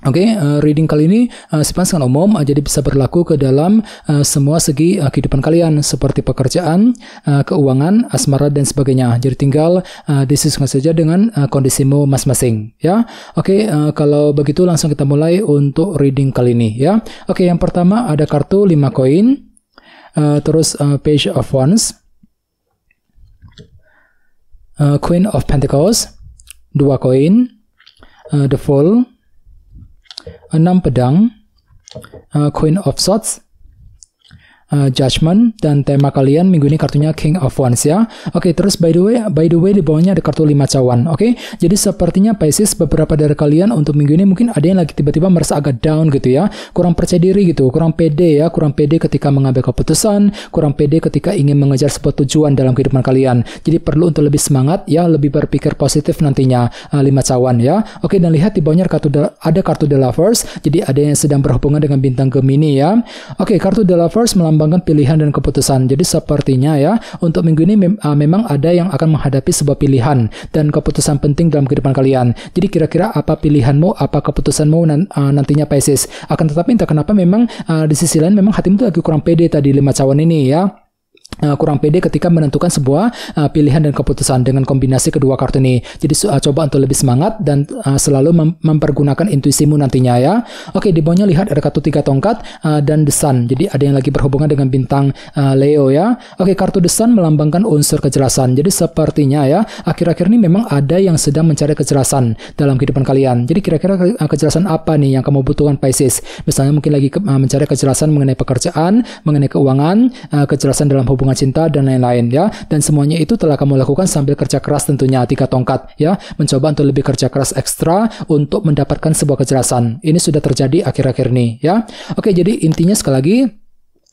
Oke, reading kali ini sifatnya sangat umum, jadi bisa berlaku ke dalam semua segi kehidupan kalian, seperti pekerjaan, keuangan, asmara, dan sebagainya. Jadi tinggal disesuaikan saja dengan kondisimu masing-masing, ya. Oke, kalau begitu langsung kita mulai untuk reading kali ini, ya. Oke, yang pertama ada kartu 5 koin, terus Page of Wands, Queen of Pentacles, 2 koin, The Fool, 6 pedang, Queen of Swords, Judgment, dan tema kalian minggu ini kartunya King of Wands, ya. Oke, terus by the way di bawahnya ada kartu 5 cawan. Oke, jadi sepertinya Pisces, beberapa dari kalian untuk minggu ini mungkin ada yang lagi tiba-tiba merasa agak down gitu ya, kurang percaya diri gitu, kurang pede ya, kurang pede ketika mengambil keputusan, kurang pede ketika ingin mengejar sebuah tujuan dalam kehidupan kalian. Jadi perlu untuk lebih semangat ya, lebih berpikir positif nantinya, 5 cawan ya. Oke, dan lihat di bawahnya ada kartu The Lovers, jadi ada yang sedang berhubungan dengan bintang Gemini ya. Oke, kartu The Lovers melambangkan pilihan dan keputusan. Jadi sepertinya ya, untuk minggu ini memang ada yang akan menghadapi sebuah pilihan dan keputusan penting dalam kehidupan kalian. Jadi kira-kira apa pilihanmu, apa keputusanmu nantinya Pisces. Akan tetapi entah kenapa memang di sisi lain memang hatimu tuh lagi kurang pede tadi 5 cawan ini ya. Kurang pede ketika menentukan sebuah pilihan dan keputusan dengan kombinasi kedua kartu ini. Jadi coba untuk lebih semangat dan selalu mempergunakan intuisimu nantinya ya. Oke, di bawahnya lihat ada kartu 3 tongkat dan The Sun. Jadi ada yang lagi berhubungan dengan bintang Leo ya. Oke, kartu The Sun melambangkan unsur kejelasan. Jadi sepertinya ya, akhir-akhir ini memang ada yang sedang mencari kejelasan dalam kehidupan kalian. Jadi kira-kira kejelasan apa nih yang kamu butuhkan Pisces? Misalnya mungkin lagi mencari kejelasan mengenai pekerjaan, mengenai keuangan, kejelasan dalam hubungan cinta, dan lain-lain ya. Dan semuanya itu telah kamu lakukan sambil kerja keras tentunya, 3 tongkat ya. Mencoba untuk lebih kerja keras ekstra untuk mendapatkan sebuah kejelasan. Ini sudah terjadi akhir-akhir ini ya. Oke, jadi intinya sekali lagi,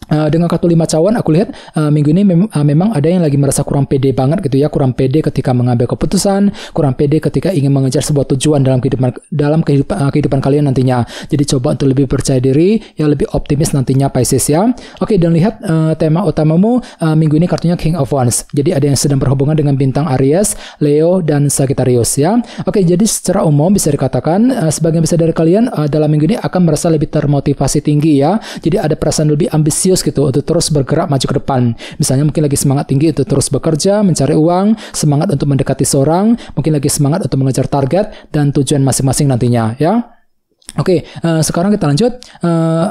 dengan kartu 5 cawan aku lihat minggu ini memang ada yang lagi merasa kurang pede banget gitu ya, kurang pede ketika mengambil keputusan, kurang pede ketika ingin mengejar sebuah tujuan dalam kehidupan kalian nantinya. Jadi coba untuk lebih percaya diri ya, lebih optimis nantinya Pisces ya. Oke, dan lihat tema utamamu minggu ini kartunya King of Wands. Jadi ada yang sedang berhubungan dengan bintang Aries, Leo, dan Sagittarius ya. Oke, jadi secara umum bisa dikatakan sebagian besar dari kalian dalam minggu ini akan merasa lebih termotivasi tinggi ya. Jadi ada perasaan lebih ambisius gitu untuk terus bergerak maju ke depan. Misalnya mungkin lagi semangat tinggi untuk terus bekerja, mencari uang, semangat untuk mendekati seorang, mungkin lagi semangat untuk mengejar target dan tujuan masing-masing nantinya ya. Oke, sekarang kita lanjut.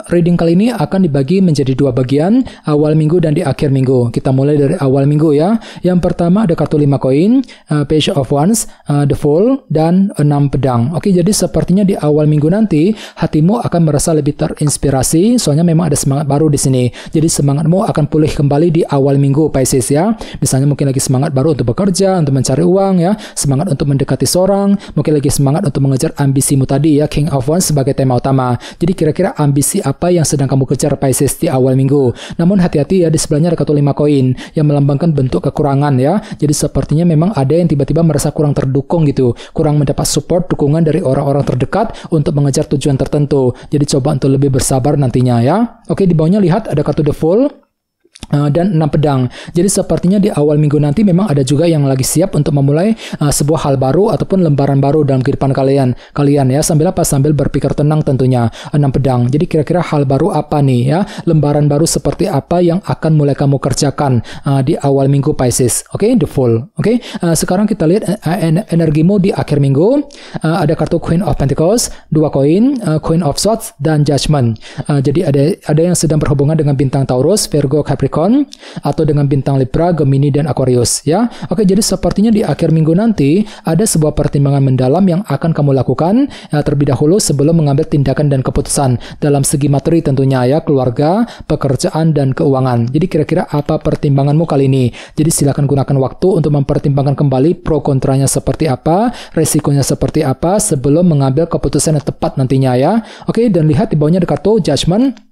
Reading kali ini akan dibagi menjadi 2 bagian, awal minggu dan di akhir minggu. Kita mulai dari awal minggu ya. Yang pertama ada kartu 5 koin, Page of Wands, The Fool, dan 6 pedang. Oke, jadi sepertinya di awal minggu nanti hatimu akan merasa lebih terinspirasi, soalnya memang ada semangat baru di sini. Jadi semangatmu akan pulih kembali di awal minggu Pisces ya. Misalnya mungkin lagi semangat baru untuk bekerja, untuk mencari uang ya, semangat untuk mendekati seorang, mungkin lagi semangat untuk mengejar ambisimu tadi ya, King of Wands sebagai tema utama. Jadi kira-kira ambisi apa yang sedang kamu kejar Pisces di awal minggu. Namun hati-hati ya, di sebelahnya ada kartu 5 koin yang melambangkan bentuk kekurangan ya. Jadi sepertinya memang ada yang tiba-tiba merasa kurang terdukung gitu, kurang mendapat support, dukungan dari orang-orang terdekat untuk mengejar tujuan tertentu. Jadi coba untuk lebih bersabar nantinya ya. Oke, di bawahnya lihat ada kartu The Fool dan 6 pedang. Jadi sepertinya di awal minggu nanti memang ada juga yang lagi siap untuk memulai sebuah hal baru ataupun lembaran baru dalam kehidupan kalian ya. Sambil berpikir tenang tentunya. 6 pedang. Jadi kira-kira hal baru apa nih ya, lembaran baru seperti apa yang akan mulai kamu kerjakan di awal minggu Pisces. Oke, The Fool. Oke, sekarang kita lihat energimu di akhir minggu. Ada kartu Queen of Pentacles, 2 koin, Queen of Swords, dan Judgment. Jadi ada yang sedang berhubungan dengan bintang Taurus, Virgo, Capricorn, atau dengan bintang Libra, Gemini, dan Aquarius ya. Oke, jadi sepertinya di akhir minggu nanti ada sebuah pertimbangan mendalam yang akan kamu lakukan terlebih dahulu sebelum mengambil tindakan dan keputusan dalam segi materi tentunya ya, keluarga, pekerjaan, dan keuangan. Jadi kira-kira apa pertimbanganmu kali ini? Jadi silakan gunakan waktu untuk mempertimbangkan kembali pro kontranya seperti apa, resikonya seperti apa sebelum mengambil keputusan yang tepat nantinya ya. Oke, dan lihat di bawahnya ada kartu Judgment.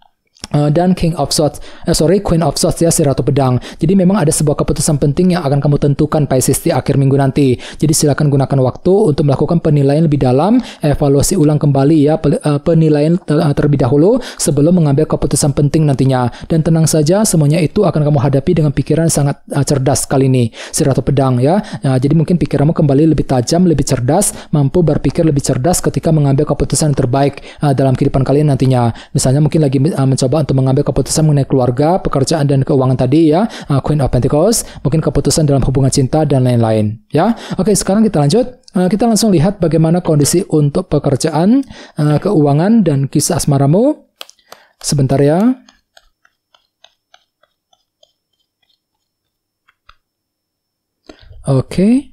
dan Queen of Swords ya, si Ratu Pedang. Jadi memang ada sebuah keputusan penting yang akan kamu tentukan Pisces di akhir minggu nanti. Jadi silakan gunakan waktu untuk melakukan penilaian lebih dalam, evaluasi ulang kembali ya, penilaian terlebih dahulu sebelum mengambil keputusan penting nantinya. Dan tenang saja, semuanya itu akan kamu hadapi dengan pikiran sangat cerdas kali ini, si Ratu Pedang ya. Jadi mungkin pikiranmu kembali lebih tajam, lebih cerdas, mampu berpikir lebih cerdas ketika mengambil keputusan terbaik dalam kehidupan kalian nantinya. Misalnya mungkin lagi mencoba untuk mengambil keputusan mengenai keluarga, pekerjaan, dan keuangan tadi ya, Queen of Pentacles, mungkin keputusan dalam hubungan cinta dan lain-lain ya. Oke, sekarang kita lanjut. Kita langsung lihat bagaimana kondisi untuk pekerjaan, keuangan, dan kisah asmaramu. Sebentar ya. Oke.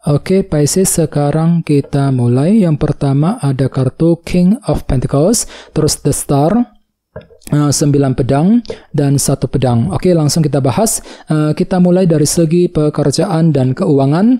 Oke, Pisces, sekarang kita mulai. Yang pertama ada kartu King of Pentacles, terus The Star, 9 pedang, dan 1 pedang. Oke, langsung kita bahas. Kita mulai dari segi pekerjaan dan keuangan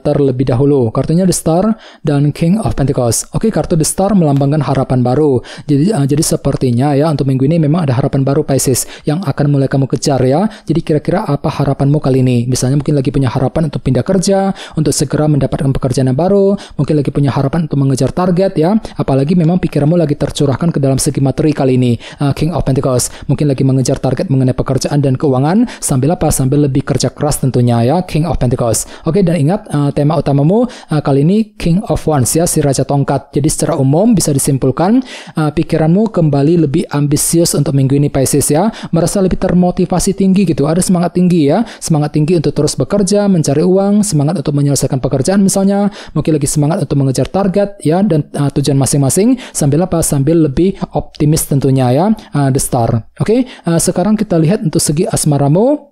terlebih dahulu. Kartunya The Star dan King of Pentacles. Oke, kartu The Star melambangkan harapan baru. Jadi sepertinya ya, untuk minggu ini memang ada harapan baru Pisces yang akan mulai kamu kejar ya. Jadi kira-kira apa harapanmu kali ini? Misalnya mungkin lagi punya harapan untuk pindah kerja, untuk segera mendapatkan pekerjaan yang baru, mungkin lagi punya harapan untuk mengejar target ya. Apalagi memang pikiranmu lagi tercurahkan ke dalam segi materi kali ini. King of Pentacles mungkin lagi mengejar target mengenai pekerjaan dan keuangan sambil apa? Sambil lebih kerja keras tentunya ya, King of Pentacles. Oke, dan ingat tema utamamu kali ini King of Wands ya, si Raja Tongkat. Jadi secara umum bisa disimpulkan pikiranmu kembali lebih ambisius untuk minggu ini Pisces ya, merasa lebih termotivasi tinggi gitu, ada semangat tinggi ya, semangat tinggi untuk terus bekerja, mencari uang, semangat untuk menyelesaikan pekerjaan misalnya, mungkin lagi semangat untuk mengejar target ya, dan tujuan masing-masing sambil apa? Sambil lebih optimis tentunya ya. The Star. Oke, sekarang kita lihat untuk segi asmaramu.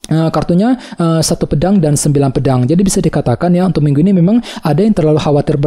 Kartunya 1 pedang dan 9 pedang. Jadi bisa dikatakan ya, untuk minggu ini memang ada yang terlalu khawatir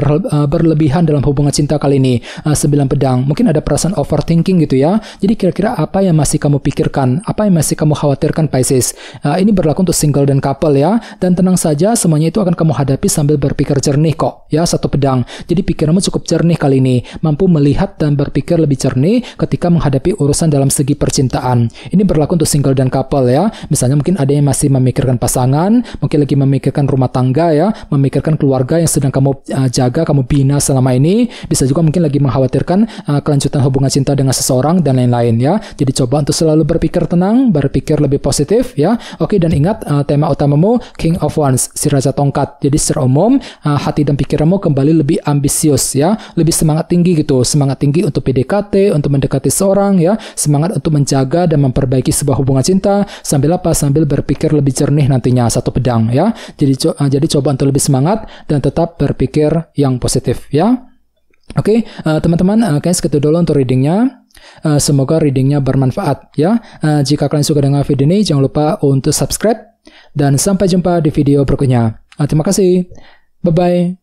berlebihan dalam hubungan cinta kali ini. 9 pedang, mungkin ada perasaan overthinking gitu ya. Jadi kira-kira apa yang masih kamu pikirkan, apa yang masih kamu khawatirkan Pisces. Ini berlaku untuk single dan couple ya. Dan tenang saja, semuanya itu akan kamu hadapi sambil berpikir jernih kok ya, 1 pedang. Jadi pikiranmu cukup jernih kali ini, mampu melihat dan berpikir lebih jernih ketika menghadapi urusan dalam segi percintaan. Ini berlaku untuk single dan couple ya. Misalnya mungkin ada yang masih memikirkan pasangan, mungkin lagi memikirkan rumah tangga ya, memikirkan keluarga yang sedang kamu jaga, kamu bina selama ini. Bisa juga mungkin lagi mengkhawatirkan kelanjutan hubungan cinta dengan seseorang dan lain-lain ya. Jadi coba untuk selalu berpikir tenang, berpikir lebih positif ya. Oke, dan ingat tema utamamu King of Wands, si Raja Tongkat. Jadi secara umum hati dan pikiranmu kembali lebih ambisius ya, lebih semangat tinggi gitu, semangat tinggi untuk PDKT, untuk mendekati seorang ya, semangat untuk menjaga dan memperbaiki sebuah hubungan cinta sambil apa? Sambil berpikir lebih jernih nantinya, 1 pedang ya. Jadi coba untuk lebih semangat dan tetap berpikir yang positif ya. Oke, teman-teman, kayaknya segitu dulu untuk readingnya. Semoga readingnya bermanfaat ya. Jika kalian suka dengan video ini, jangan lupa untuk subscribe dan sampai jumpa di video berikutnya. Terima kasih. Bye-bye.